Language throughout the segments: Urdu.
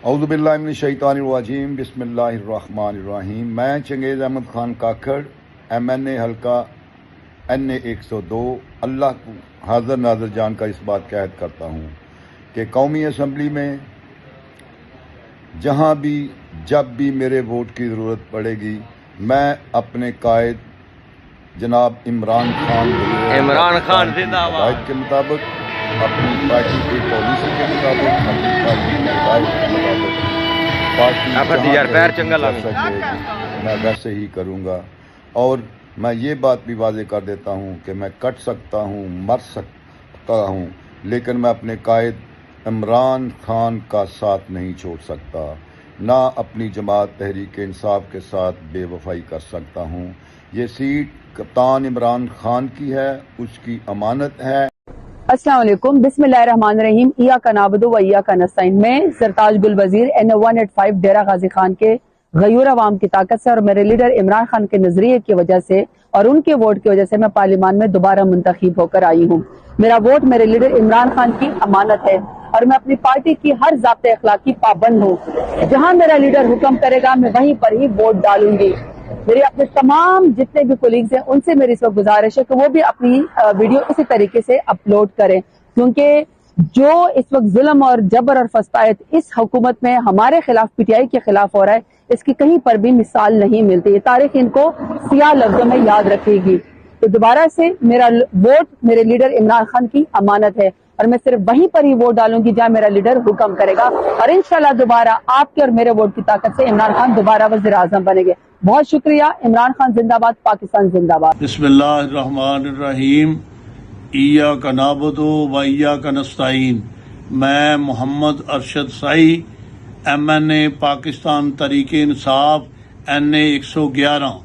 اعوذ باللہ من الشیطان الرجیم، بسم اللہ الرحمن الرحیم۔ میں چنگیز احمد خان کاکڑ، MNA حلقہ NA 102، اللہ کو حاضر ناظر جان کا اس بات کا عہد کرتا ہوں کہ قومی اسمبلی میں جہاں بھی جب بھی میرے ووٹ کی ضرورت پڑے گی، میں اپنے قائد جناب عمران خان زندہ باد ہدایت کے مطابق، اپنی پارٹی کی پالیسی کے مطابق، اپنی پارٹی کی ہدایت کے مطابق پارٹی جہاں جیسا کہے گی میں ویسے ہی کروں گا۔ اور میں یہ بات بھی واضح کر دیتا ہوں کہ میں کٹ سکتا ہوں، مر سکتا ہوں، لیکن میں اپنے قائد عمران خان کا ساتھ نہیں چھوڑ سکتا، نہ اپنی جماعت تحریک انصاف کے ساتھ بے وفائی کر سکتا ہوں۔ یہ سیٹ کپتان عمران خان کی ہے، اس کی امانت ہے۔ السلام علیکم، بسم اللہ الرحمن الرحیم۔ ایاک نعبد و ایاک نستعین۔ میں سرتاج گل وزیر NA 185 ڈیرہ غازی خان کے غیور عوام کی طاقت سے اور میرے لیڈر عمران خان کے نظریے کی وجہ سے اور ان کے ووٹ کی وجہ سے میں پارلیمان میں دوبارہ منتخب ہو کر آئی ہوں۔ میرا ووٹ میرے لیڈر عمران خان کی امانت ہے اور میں اپنی پارٹی کی ہر ضابطۂ اخلاق کی پابند ہوں۔ جہاں میرا لیڈر حکم کرے گا میں وہیں پر ہی ووٹ ڈالوں گی۔ میری اپنے تمام جتنے بھی کولیگز ہیں ان سے میری اس وقت گزارش ہے کہ وہ بھی اپنی ویڈیو اسی طریقے سے اپلوڈ کریں، کیونکہ جو اس وقت ظلم اور جبر اور فسطائیت اس حکومت میں ہمارے خلاف PTI کے خلاف ہو رہا ہے، اس کی کہیں پر بھی مثال نہیں ملتی۔ یہ تاریخ ان کو سیاہ لفظوں میں یاد رکھے گی۔ تو دوبارہ سے میرا ووٹ میرے لیڈر عمران خان کی امانت ہے اور میں صرف وہیں پر ہی ووٹ ڈالوں گی جہاں میرا لیڈر حکم کرے گا، اور انشاءاللہ دوبارہ آپ کے اور میرے ووٹ کی طاقت سے عمران خان دوبارہ وزیر اعظم بنیں گے۔ بہت شکریہ۔ عمران خان زندہ باد، پاکستان زندہ باد۔ بسم اللہ الرحمن الرحیم۔ ایاک نعبد و ایاک نستعین۔ میں محمد ارشد سائی، MNA پاکستان تحریک انصاف NA 111،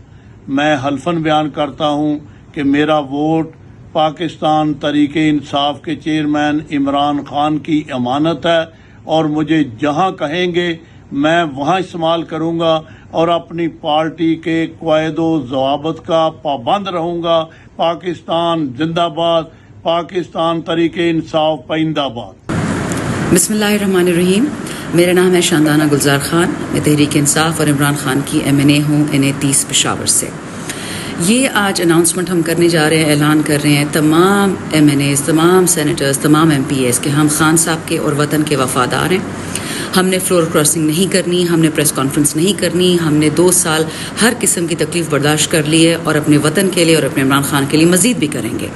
میں حلفاً بیان کرتا ہوں کہ میرا ووٹ پاکستان تحریک انصاف کے چیئرمین عمران خان کی امانت ہے، اور مجھے جہاں کہیں گے میں وہاں استعمال کروں گا اور اپنی پارٹی کے قواعد و ضوابط کا پابند رہوں گا۔ پاکستان زندہ باد، پاکستان تحریک انصاف پائندہ باد۔ بسم اللہ الرحمن الرحیم۔ میرا نام ہے شاندانہ گلزار خان۔ میں تحریک انصاف اور عمران خان کی MNA ہوں NA 30 پشاور سے۔ یہ آج اناؤنسمنٹ ہم کرنے جا رہے ہیں، اعلان کر رہے ہیں تمام MNAs، تمام سینیٹرز، تمام MPAs کہ ہم خان صاحب کے اور وطن کے وفادار ہیں۔ ہم نے فلور کراسنگ نہیں کرنی، ہم نے پریس کانفرنس نہیں کرنی، ہم نے 2 سال ہر قسم کی تکلیف برداشت کر لی ہے اور اپنے وطن کے لیے اور اپنے عمران خان کے لیے مزید بھی کریں گے۔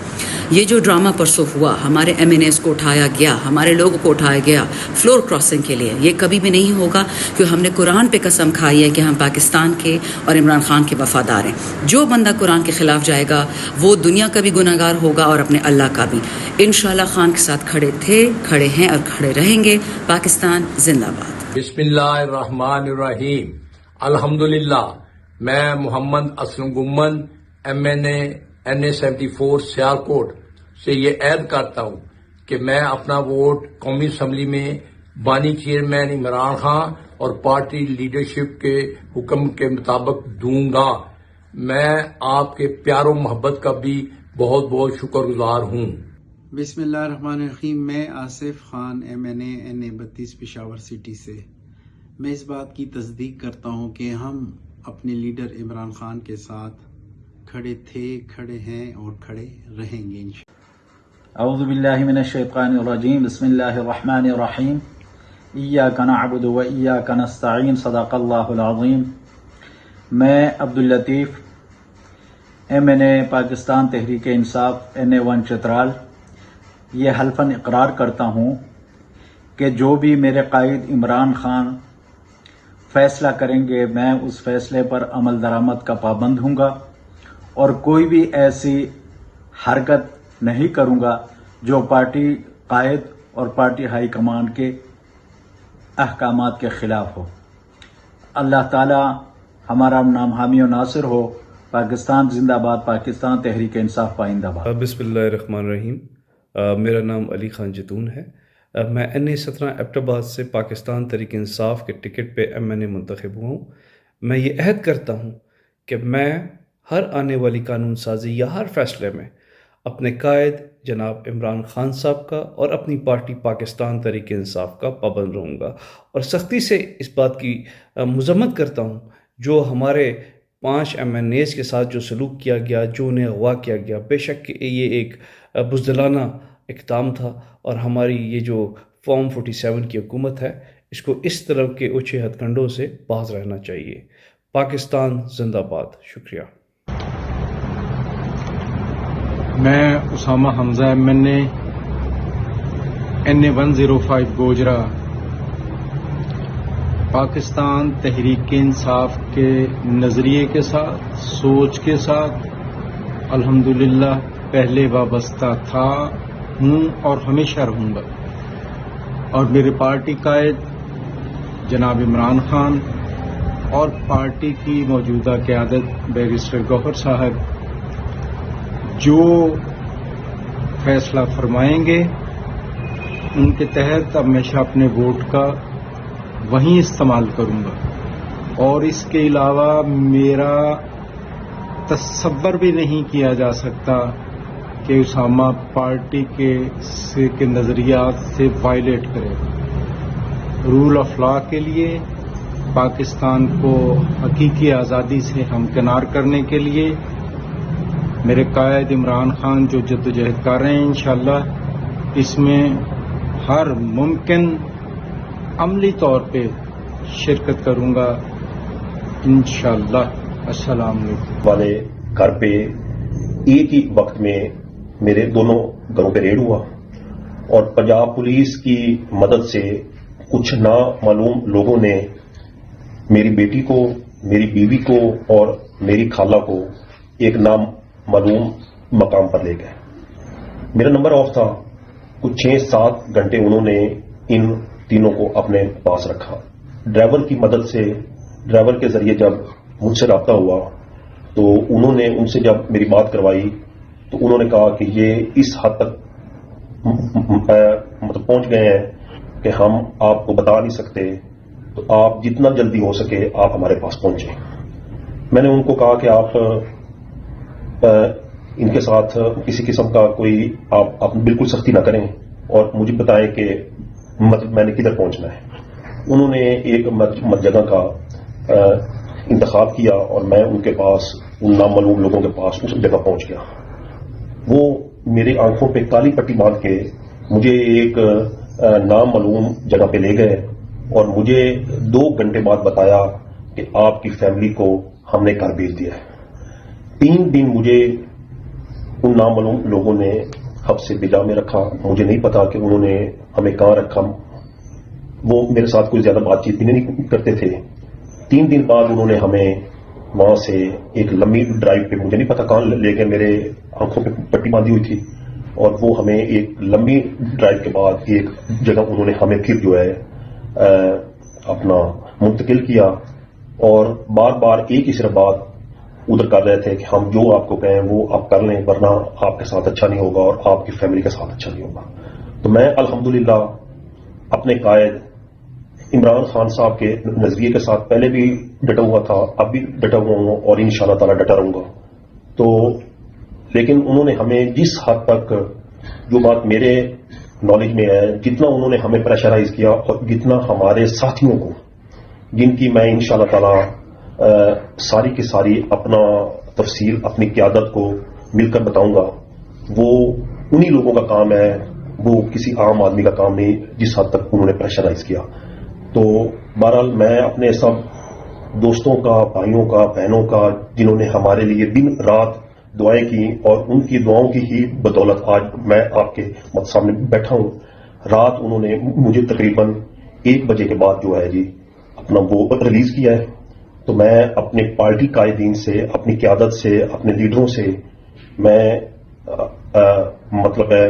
یہ جو ڈرامہ پرسوں ہوا، ہمارے MNAs کو اٹھایا گیا، ہمارے لوگوں کو اٹھایا گیا فلور کراسنگ کے لیے، یہ کبھی بھی نہیں ہوگا، کیونکہ ہم نے قرآن پہ قسم کھائی ہے کہ ہم پاکستان کے اور عمران خان کے وفادار ہیں۔ جو بندہ قرآن کے خلاف جائے گا وہ دنیا کا بھی گناہ گار ہوگا اور اپنے اللہ کا بھی۔ انشاءاللہ خان کے ساتھ کھڑے تھے، کھڑے ہیں اور کھڑے رہیں گے۔ پاکستان زندہ باد۔ بسم اللہ الرحمن الرحیم۔ الحمدللہ، میں محمد اسلم گمن MNA NA 74 سیالکوٹ سے یہ عہد کرتا ہوں کہ میں اپنا ووٹ قومی اسمبلی میں بانی چیئرمین عمران خان اور پارٹی لیڈرشپ کے حکم کے مطابق دوں گا۔ میں آپ کے پیار و محبت کا بھی بہت بہت شکر گزار ہوں۔ بسم اللہ الرحمن الرحیم۔ میں Asif Khan MNA NA 32 Peshawar city سے۔ میں اس بات کی تصدیق کرتا ہوں کہ ہم اپنے لیڈر عمران خان کے ساتھ کھڑے تھے، کھڑے ہیں اور کھڑے رہیں گے انشاءاللہ۔ اعوذ باللہ من الشیطان الرجیم، بسم اللہ الرحمن الرحیم۔ ایاک نعبد و ایاک نستعین، صدق اللہ العظیم۔ میں عبداللطیف MNA پاکستان تحریک انصاف NA 1 چترال یہ حلفاً اقرار کرتا ہوں کہ جو بھی میرے قائد عمران خان فیصلہ کریں گے میں اس فیصلے پر عمل درآمد کا پابند ہوں گا، اور کوئی بھی ایسی حرکت نہیں کروں گا جو پارٹی قائد اور پارٹی ہائی کمانڈ کے احکامات کے خلاف ہو۔ اللہ تعالی ہمارا نام حامی و ناصر ہو۔ پاکستان زندہ باد، پاکستان تحریک انصاف پائندہ باد۔ بسم اللہ الرحمن الرحیم۔ میرا نام علی خان جتون ہے۔ میں NA 17 ایبٹ آباد سے پاکستان تحریک انصاف کے ٹکٹ پہ MNA منتخب ہوا ہوں۔ میں یہ عہد کرتا ہوں کہ میں ہر آنے والی قانون سازی یا ہر فیصلے میں اپنے قائد جناب عمران خان صاحب کا اور اپنی پارٹی پاکستان تحریک انصاف کا پابند رہوں گا، اور سختی سے اس بات کی مذمت کرتا ہوں جو ہمارے 5 MNAs کے ساتھ جو سلوک کیا گیا، جو انہیں اغوا کیا گیا۔ بے شک کہ یہ ایک بزدلانہ اقدام تھا، اور ہماری یہ جو فارم 47 کی حکومت ہے اس کو اس طرح کے اونچے ہتھ کنڈوں سے باز رہنا چاہیے۔ پاکستان زندہ باد۔ شکریہ۔ میں اسامہ حمزہ MNA NA 105 گوجرا پاکستان تحریک انصاف کے نظریے کے ساتھ، سوچ کے ساتھ الحمدللہ پہلے وابستہ تھا، ہوں اور ہمیشہ رہوں گا، اور میرے پارٹی قائد جناب عمران خان اور پارٹی کی موجودہ قیادت بیرسٹر گوہر صاحب جو فیصلہ فرمائیں گے ان کے تحت ہمیشہ اپنے ووٹ کا وہیں استعمال کروں گا، اور اس کے علاوہ میرا تصور بھی نہیں کیا جا سکتا کہ اسامہ پارٹی کے نظریات سے وائلیٹ کرے۔ رول آف لا کے لیے، پاکستان کو حقیقی آزادی سے ہمکنار کرنے کے لیے میرے قائد عمران خان جو جدوجہد کر رہے ہیں، انشاءاللہ اس میں ہر ممکن عملی طور پہ شرکت کروں گا انشاءاللہ۔ السلام علیکم۔ والے گھر پہ ایک ہی وقت میں میرے دونوں گھروں پہ ریڈ ہوا، اور پنجاب پولیس کی مدد سے کچھ نامعلوم لوگوں نے میری بیٹی کو، میری بیوی کو اور میری خالہ کو ایک نامعلوم مقام پر لے گئے۔ میرا نمبر آف تھا، کچھ 6-7 گھنٹے انہوں نے ان تینوں کو اپنے پاس رکھا۔ ڈرائیور کی مدد سے، ڈرائیور کے ذریعے جب مجھ سے رابطہ ہوا تو انہوں نے ان سے جب میری بات کروائی تو انہوں نے کہا کہ یہ اس حد تک مطلب پہنچ گئے ہیں کہ ہم آپ کو بتا نہیں سکتے، تو آپ جتنا جلدی ہو سکے آپ ہمارے پاس پہنچیں۔ میں نے ان کو کہا کہ آپ ان کے ساتھ کسی قسم کا کوئی آپ بالکل سختی نہ کریں، اور مجھے بتائیں کہ میں نے کدھر پہنچنا ہے۔ انہوں نے ایک جگہ کا انتخاب کیا اور میں ان کے پاس، ان نامعلوم لوگوں کے پاس اس جگہ پہنچ گیا۔ وہ میری آنکھوں پہ کالی پٹی باندھ کے مجھے ایک نامعلوم جگہ پہ لے گئے، اور مجھے 2 گھنٹے بعد بتایا کہ آپ کی فیملی کو ہم نے گھر بھیج دیا ہے۔ 3 دن مجھے ان نامعلوم لوگوں نے حبس سے بجا میں رکھا۔ مجھے نہیں پتا کہ انہوں نے ہمیں کہاں رکھا، وہ میرے ساتھ کوئی زیادہ بات چیت بھی نہیں کرتے تھے۔ 3 دن بعد انہوں نے ہمیں وہاں سے ایک لمبی ڈرائیو پہ، مجھے نہیں پتا کہاں لے کے، میرے آنکھوں پہ پٹی باندھی ہوئی تھی، اور وہ ہمیں ایک لمبی ڈرائیو کے بعد ایک جگہ انہوں نے ہمیں پھر جو ہے اپنا منتقل کیا، اور بار بار ایک ہی صرف بات ادھر کر رہے تھے کہ ہم جو آپ کو کہیں وہ آپ کر لیں، ورنہ آپ کے ساتھ اچھا نہیں ہوگا اور آپ کی فیملی کے ساتھ اچھا نہیں ہوگا۔ تو میں الحمدللہ اپنے قائد عمران خان صاحب کے نظریے کے ساتھ پہلے بھی ڈٹا ہوا تھا، اب بھی ڈٹا ہوا ہوں، اور انشاءاللہ تعالی ڈٹا رہوں گا۔ تو لیکن انہوں نے ہمیں جس حد تک، جو بات میرے نالج میں ہے، جتنا انہوں نے ہمیں پریشرائز کیا، اور جتنا ہمارے ساتھیوں کو، جن کی میں انشاءاللہ تعالی ساری کی ساری اپنا تفصیل اپنی قیادت کو مل کر بتاؤں گا، وہ انہی لوگوں کا کام ہے، وہ کسی عام آدمی کا کام نہیں جس حد تک انہوں نے پریشرائز کیا۔ تو بہرحال میں اپنے سب دوستوں کا، بھائیوں کا، بہنوں کا، جنہوں نے ہمارے لیے دن رات دعائیں کی، اور ان کی دعاؤں کی ہی بدولت آج میں آپ کے سامنے بیٹھا ہوں۔ رات انہوں نے مجھے تقریباً 1 بجے کے بعد جو ہے جی اپنا وہ ریلیز کیا ہے۔ تو میں اپنے پارٹی قائدین سے، اپنی قیادت سے، اپنے لیڈروں سے میں مطلب ہے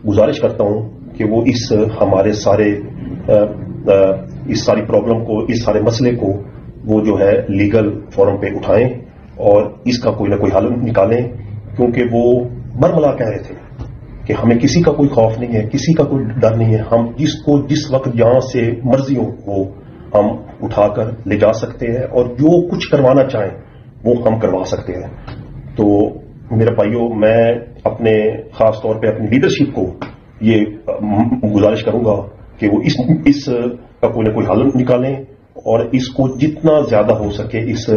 گزارش کرتا ہوں کہ وہ اس ہمارے سارے اس ساری پرابلم کو، اس سارے مسئلے کو وہ جو ہے لیگل فورم پہ اٹھائیں، اور اس کا کوئی نہ کوئی حل نکالیں، کیونکہ وہ برملا کہہ رہے تھے کہ ہمیں کسی کا کوئی خوف نہیں ہے، کسی کا کوئی ڈر نہیں ہے، ہم جس کو جس وقت جہاں سے مرضی ہو وہ ہم اٹھا کر لے جا سکتے ہیں، اور جو کچھ کروانا چاہیں وہ ہم کروا سکتے ہیں۔ تو میرے بھائیوں، میں اپنے خاص طور پہ اپنی لیڈرشپ کو یہ گزارش کروں گا کہ وہ اس کا کوئی نہ کوئی حل نکالیں اور اس کو جتنا زیادہ ہو سکے اس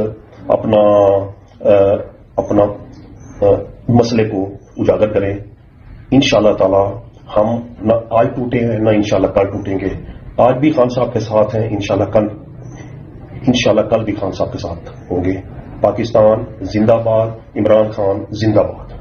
اپنا مسئلے کو اجاگر کریں. انشاءاللہ تعالی ہم نہ آج ٹوٹے ہیں نہ انشاءاللہ کل ٹوٹیں گے. آج بھی خان صاحب کے ساتھ ہیں, انشاءاللہ کل بھی خان صاحب کے ساتھ ہوں گے. پاکستان زندہ باد, عمران خان زندہ باد.